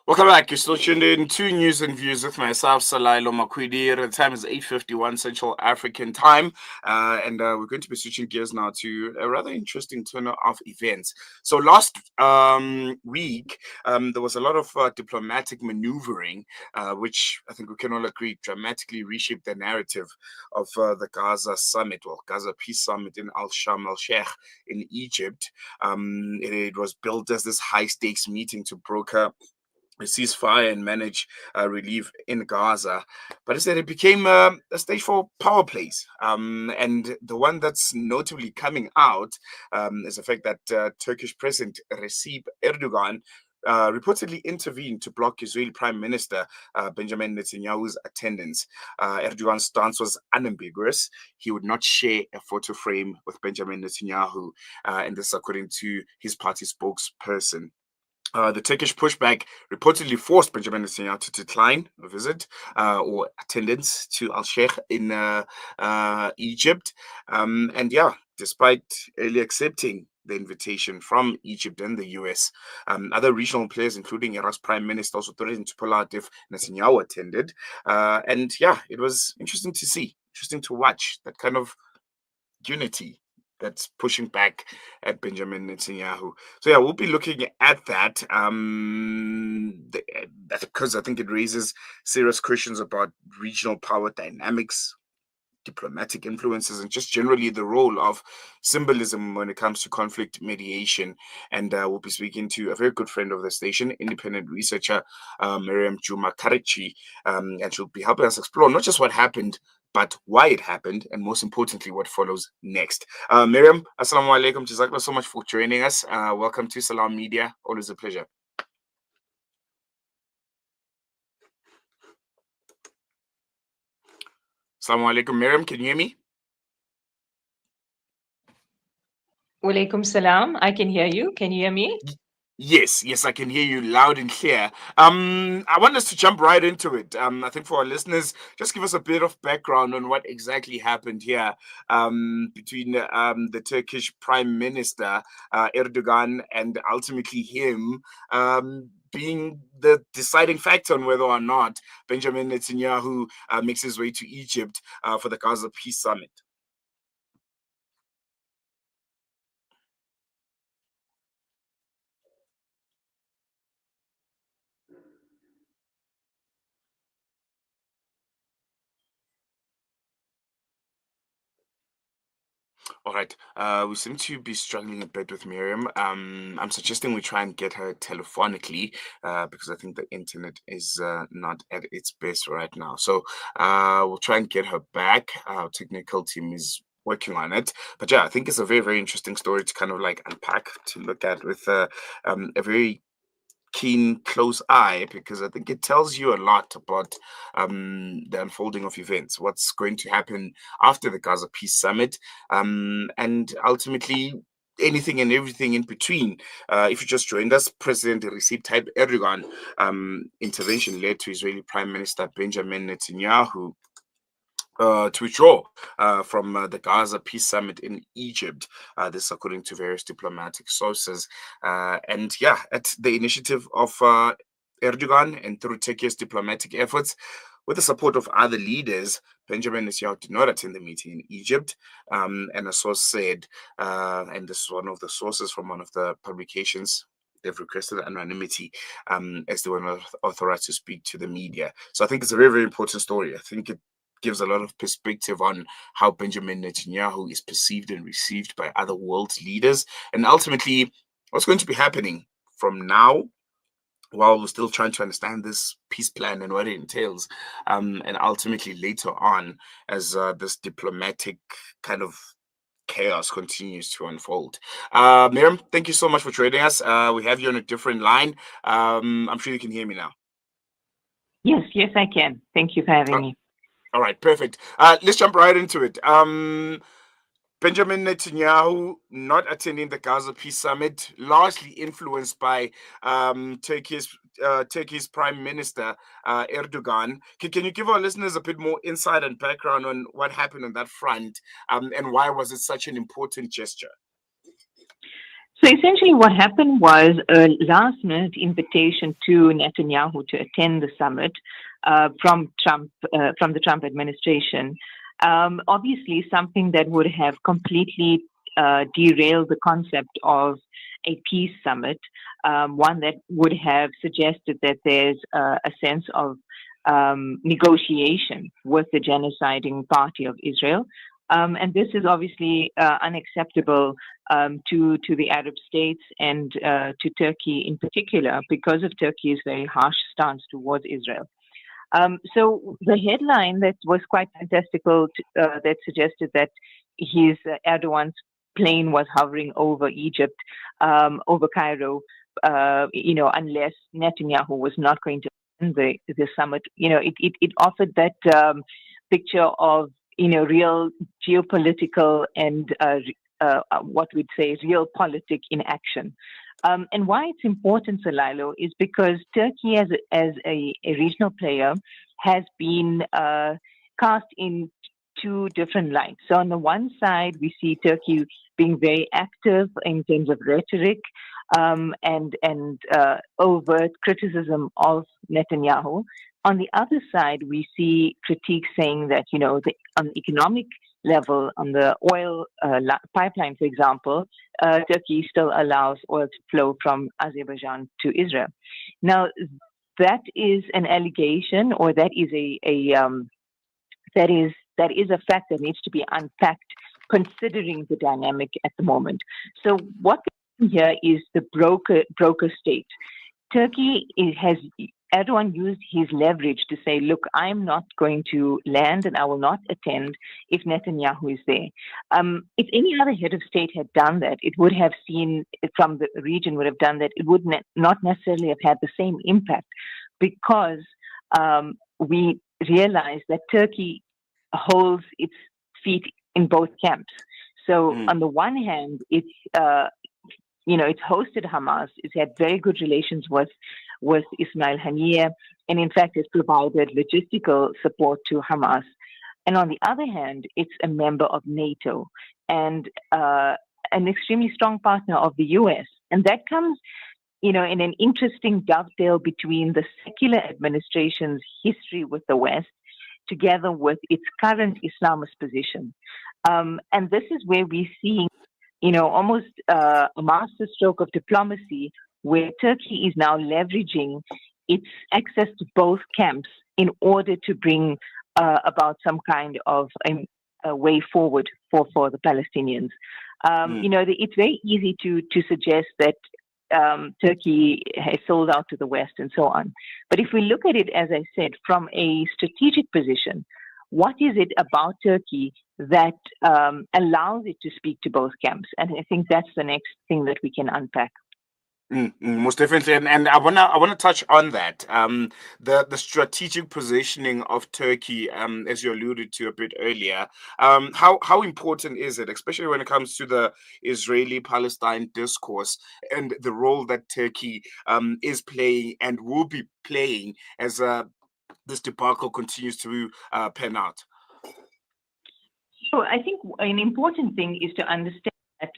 Welcome back. You're still tuned in to News and Views with myself, Salailo Makwidi. The time is 8:51 Central African time. And we're going to be switching gears now to a rather interesting turn of events. So last week, there was a lot of diplomatic maneuvering, which I think we can all agree dramatically reshaped the narrative of the Gaza summit, or Gaza Peace Summit in Al-Sham al-Sheikh in Egypt. It was built as this high-stakes meeting to broker a ceasefire and manage relief in Gaza. But instead, it became a stage for power plays. And the one that's notably coming out is the fact that Turkish President Recep Erdoğan reportedly intervened to block Israeli Prime Minister Benjamin Netanyahu's attendance. Erdogan's stance was unambiguous. He would not share a photo frame with Benjamin Netanyahu, and this according to his party spokesperson. The Turkish pushback reportedly forced Benjamin Netanyahu to decline a visit or attendance to Al-Sheikh in Egypt. And yeah, despite early accepting the invitation from Egypt and the US, other regional players, including Iraq's prime minister, also threatened to pull out if Netanyahu attended. And yeah, it was interesting to see, interesting to watch that kind of unity that's pushing back at Benjamin Netanyahu. So yeah, we'll be looking at that because I think it raises serious questions about regional power dynamics, diplomatic influences, and just generally the role of symbolism when it comes to conflict mediation. And we'll be speaking to a very good friend of the station, independent researcher Mariam Jooma, and she'll be helping us explore not just what happened, but why it happened, and most importantly, what follows next. Mariam, assalamu alaikum. Jazakallah so much for joining us. Welcome to Salam Media. Always a pleasure. Assalamu alaikum, Mariam. Can you hear me? Walaikum salam. I can hear you. Can you hear me? Yes, I can hear you loud and clear. I want us to jump right into it. I think for our listeners, just give us a bit of background on what exactly happened here between the Turkish Prime Minister Erdogan and ultimately him being the deciding factor on whether or not Benjamin Netanyahu makes his way to Egypt for the Gaza Peace Summit. All right. We seem to be struggling a bit with Miriam. I'm suggesting we try and get her telephonically because I think the internet is not at its best right now. So we'll try and get her back. Our technical team is working on it. But yeah, I think it's a very, very interesting story to kind of like unpack, to look at with a very keen, close eye, because I think it tells you a lot about the unfolding of events, what's going to happen after the Gaza Peace Summit, and ultimately anything and everything in between. If you just joined us, President Recep Tayyip Erdogan intervention led to Israeli Prime Minister Benjamin Netanyahu to withdraw from the Gaza Peace Summit in Egypt. This, according to various diplomatic sources. And yeah, at the initiative of Erdogan and through Turkey's diplomatic efforts, with the support of other leaders, Benjamin Netanyahu did not attend the meeting in Egypt. And a source said, and this is one of the sources from one of the publications, they've requested anonymity as they were not authorized to speak to the media. So I think it's a very, very important story. I think it gives a lot of perspective on how Benjamin Netanyahu is perceived and received by other world leaders, and ultimately what's going to be happening from now while we're still trying to understand this peace plan and what it entails, and ultimately later on as this diplomatic kind of chaos continues to unfold. Miriam, thank you so much for joining us. We have you on a different line. I'm sure you can hear me now. Yes, I can. Thank you for having me. All right, perfect. Let's jump right into it. Benjamin Netanyahu not attending the Gaza Peace Summit, largely influenced by Turkey's Prime Minister Erdogan. Can you give our listeners a bit more insight and background on what happened on that front, and why was it such an important gesture? So essentially, what happened was a last-minute invitation to Netanyahu to attend the summit from Trump, from the Trump administration. Obviously, something that would have completely derailed the concept of a peace summit, one that would have suggested that there's a sense of negotiation with the genociding party of Israel. And this is obviously unacceptable to the Arab states and to Turkey in particular because of Turkey's very harsh stance towards Israel. So the headline that was quite fantastical that suggested that his Erdogan's plane was hovering over Egypt, over Cairo, unless Netanyahu was not going to end the summit. It offered that picture of real geopolitical and what we'd say real politic in action. And why it's important, Salilo, is because Turkey as a regional player has been cast in two different lights. So on the one side, we see Turkey being very active in terms of rhetoric and overt criticism of Netanyahu. On the other side, we see critiques saying that, on the economic level, on the oil pipeline, for example, Turkey still allows oil to flow from Azerbaijan to Israel. Now, that is an allegation, or that is that is a fact that needs to be unpacked, considering the dynamic at the moment. So, what here is the broker state. Turkey has. Erdogan used his leverage to say, look, I'm not going to land and I will not attend if Netanyahu is there. If any other head of state had done that, it would have seen from the region would have done that. It would not necessarily have had the same impact because we realize that Turkey holds its feet in both camps. So on the one hand, it's hosted Hamas. It's had very good relations with Ismail Haniyeh, and in fact, it's provided logistical support to Hamas. And on the other hand, it's a member of NATO and an extremely strong partner of the US. And that comes, in an interesting dovetail between the secular administration's history with the West together with its current Islamist position. And this is where we see almost a masterstroke of diplomacy, where Turkey is now leveraging its access to both camps in order to bring about some kind of a way forward for the Palestinians. It's very easy to suggest that Turkey has sold out to the West and so on. But if we look at it, as I said, from a strategic position, what is it about Turkey that allows it to speak to both camps? And I think that's the next thing that we can unpack. Most definitely, and I wanna touch on that. The strategic positioning of Turkey, as you alluded to a bit earlier. How important is it, especially when it comes to the Israeli-Palestine discourse and the role that Turkey is playing and will be playing as this debacle continues to pan out? So I think an important thing is to understand that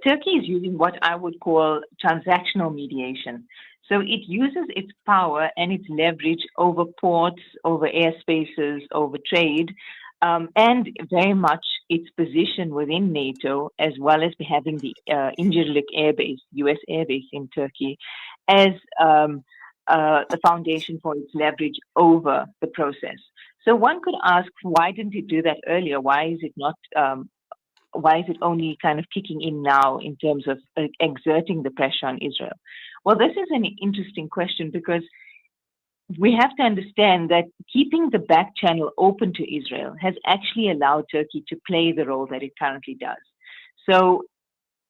Turkey is using what I would call transactional mediation. So it uses its power and its leverage over ports, over airspaces, over trade, and very much its position within NATO, as well as having the Incirlik Air Base, US Air Base in Turkey, as the foundation for its leverage over the process. So one could ask, why didn't it do that earlier? Why is it not? Why is it only kind of kicking in now in terms of exerting the pressure on Israel? Well, this is an interesting question because we have to understand that keeping the back channel open to Israel has actually allowed Turkey to play the role that it currently does. So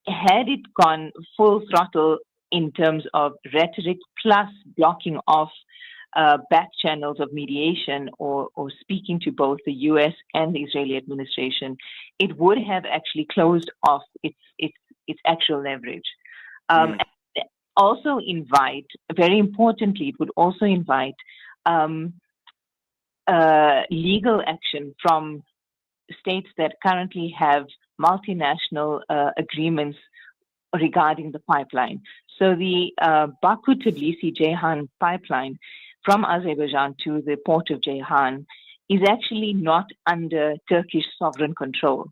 had it gone full throttle in terms of rhetoric plus blocking off back channels of mediation or speaking to both the US and the Israeli administration, it would have actually closed off its actual leverage. Also invite, very importantly, it would also invite legal action from states that currently have multinational agreements regarding the pipeline. So the Baku-Tbilisi-Ceyhan pipeline from Azerbaijan to the port of Ceyhan is actually not under Turkish sovereign control.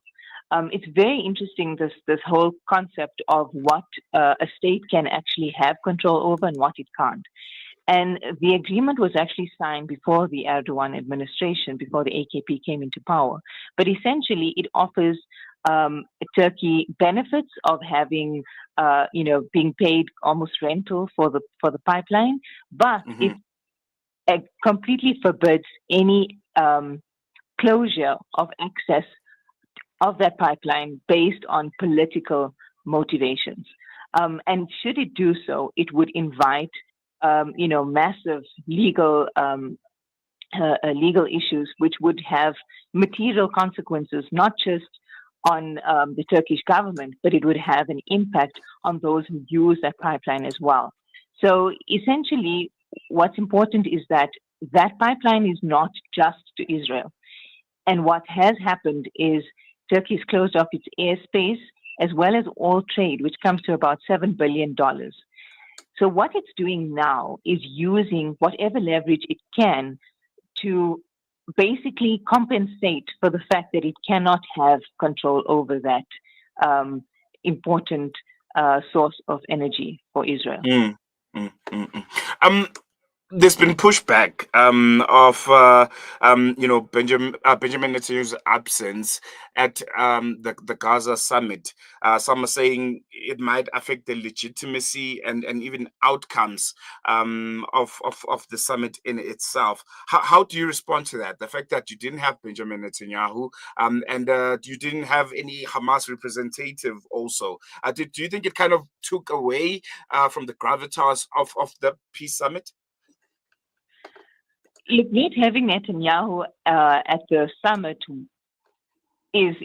It's very interesting, this whole concept of what a state can actually have control over and what it can't. And the agreement was actually signed before the Erdoğan administration, before the AKP came into power. But essentially, it offers Turkey benefits of having, being paid almost rental for the pipeline, but Hmm. it completely forbids any closure of access of that pipeline based on political motivations. And should it do so, it would invite, massive legal issues, which would have material consequences, not just on the Turkish government, but it would have an impact on those who use that pipeline as well. So essentially, what's important is that that pipeline is not just to Israel. And what has happened is Turkey has closed off its airspace as well as all trade, which comes to about $7 billion. So what it's doing now is using whatever leverage it can to basically compensate for the fact that it cannot have control over that important source of energy for Israel. Mm, mm, mm, mm. There's been pushback of Benjamin Netanyahu's absence at the Gaza summit. Some are saying it might affect the legitimacy and even outcomes of the summit in itself. How do you respond to that? The fact that you didn't have Benjamin Netanyahu and you didn't have any Hamas representative also. Do you think it kind of took away from the gravitas of the peace summit? Look, not having Netanyahu at the summit is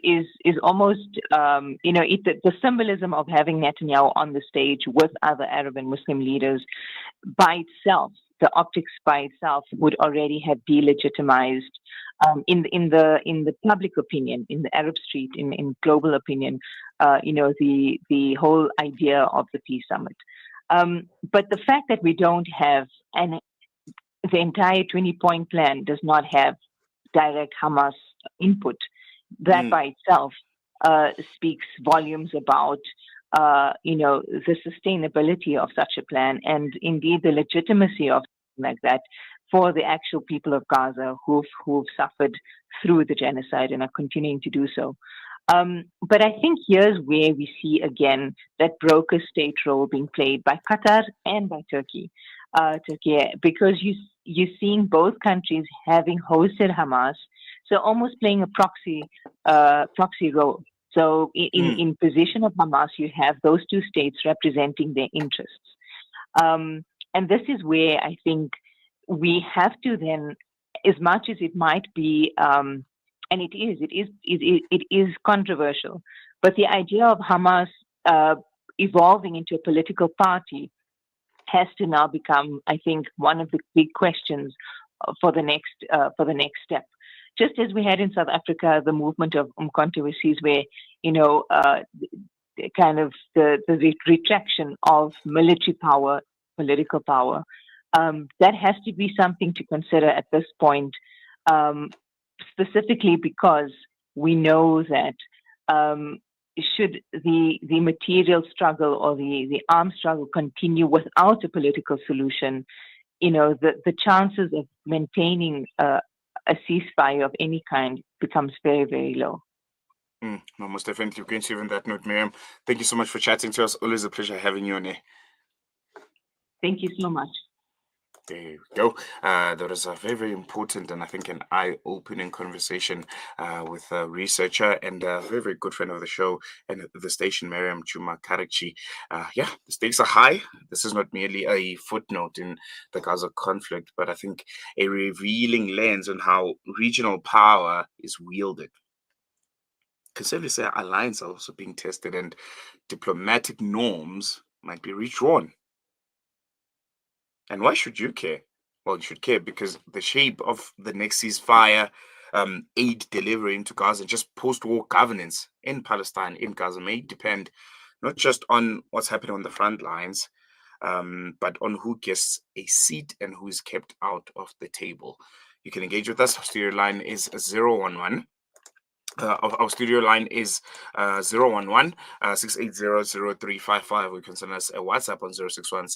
almost the symbolism of having Netanyahu on the stage with other Arab and Muslim leaders by itself, the optics by itself would already have delegitimized in the public opinion, in the Arab street, in global opinion, the whole idea of the peace summit. But the fact that we don't have the entire 20-point plan does not have direct Hamas input. That by itself speaks volumes about, the sustainability of such a plan and indeed the legitimacy of something like that for the actual people of Gaza who've suffered through the genocide and are continuing to do so. But I think here's where we see again that broker state role being played by Qatar and by Turkey, because you're seeing both countries having hosted Hamas, so almost playing a proxy role. So in position of Hamas, you have those two states representing their interests, and this is where I think we have to then, as much as it might be. And it is controversial, but the idea of Hamas evolving into a political party has to now become, I think, one of the big questions for the next step. Just as we had in South Africa, the movement of controversies, where kind of the retraction of military power, political power, that has to be something to consider at this point. Specifically because we know that should the material struggle or the armed struggle continue without a political solution, the chances of maintaining a ceasefire of any kind becomes very, very low. No, most definitely. We're going to even that note, Mariam. Thank you so much for chatting to us. Always a pleasure having you on here. Thank you so much. There you go. That was a very, very important and I think an eye-opening conversation with a researcher and a very, very good friend of the show and the station, Mariam Jooma Çarikçi. The stakes are high. This is not merely a footnote in the Gaza conflict, but I think a revealing lens on how regional power is wielded. Considerably say alliances are also being tested and diplomatic norms might be redrawn. And why should you care? Well, you should care because the shape of the next ceasefire, aid delivery into Gaza, and just post-war governance in Palestine, in Gaza, may depend not just on what's happening on the front lines, but on who gets a seat and who is kept out of the table. You can engage with us. Our studio line is 011. Our studio line is 011 680 We can send us a WhatsApp on 061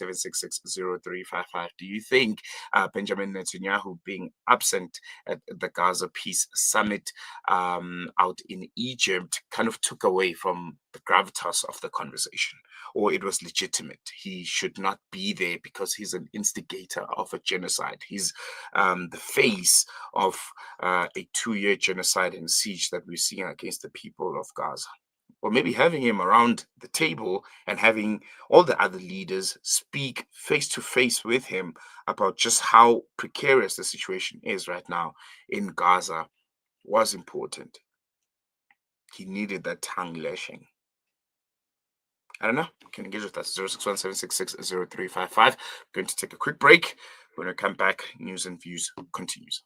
Do you think Benjamin Netanyahu being absent at the Gaza Peace Summit out in Egypt kind of took away from the gravitas of the conversation? Or it was legitimate? He should not be there because he's an instigator of a genocide. He's the face of a 2-year genocide and siege that we're seeing against the people of Gaza. Or maybe having him around the table and having all the other leaders speak face to face with him about just how precarious the situation is right now in Gaza was important. He needed that tongue lashing. I don't know. You can engage with us. 061 Going to take a quick break. When we come back, News and Views continues.